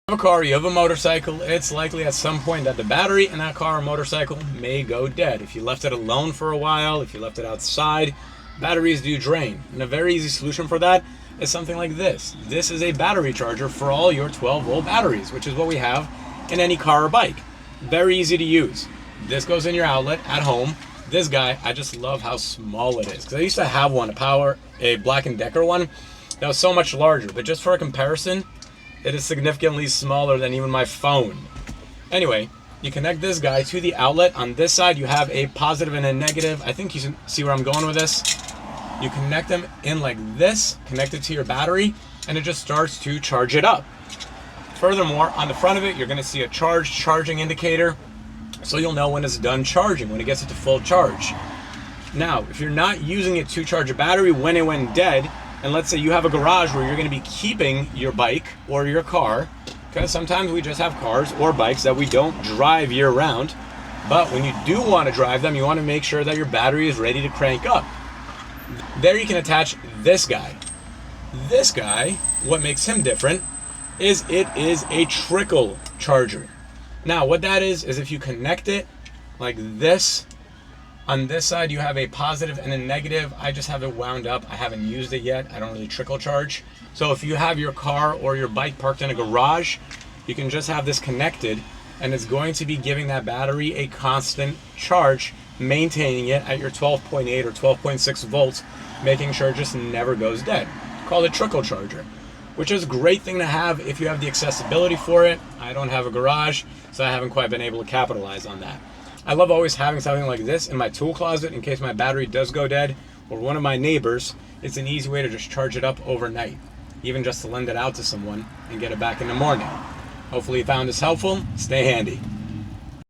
You have a car, you have a motorcycle, it's likely at some point that the battery in that car or motorcycle may go dead. If you left it alone for a while, if you left it outside, batteries do drain. And a very easy solution for that is something like this. This is a battery charger for all your 12-volt batteries, which is what we have in any car or bike. Very easy to use. This goes in your outlet at home. This guy, I just love how small it is. Because I used to have one, a Black & Decker one, that was so much larger. But just for a comparison, it is significantly smaller than even my phone. Anyway, you connect this guy to the outlet. On this side, you have a positive and a negative. I think you can see where I'm going with this. You connect them in like this, connect it to your battery, and it just starts to charge it up. Furthermore, on the front of it, you're gonna see a charging indicator, so you'll know when it's done charging, when it gets it to full charge. Now, if you're not using it to charge a battery when it went dead, and let's say you have a garage where you're going to be keeping your bike or your car, because sometimes we just have cars or bikes that we don't drive year round, but when you do want to drive them, you want to make sure that your battery is ready to crank up. There you can attach this guy. This guy, what makes him different is it is a trickle charger. Now what that is if you connect it like this, on this side you have a positive and a negative. I just have it wound up. I haven't used it yet. I don't really trickle charge. So if you have your car or your bike parked in a garage, you can just have this connected and it's going to be giving that battery a constant charge, maintaining it at your 12.8 or 12.6 volts, making sure it just never goes dead. Call it trickle charger, which is a great thing to have if you have the accessibility for it. I don't have a garage, so I haven't quite been able to capitalize on that. I love always having something like this in my tool closet in case my battery does go dead, or one of my neighbors. It's an easy way to just charge it up overnight, even just to lend it out to someone and get it back in the morning. Hopefully you found this helpful. Stay handy.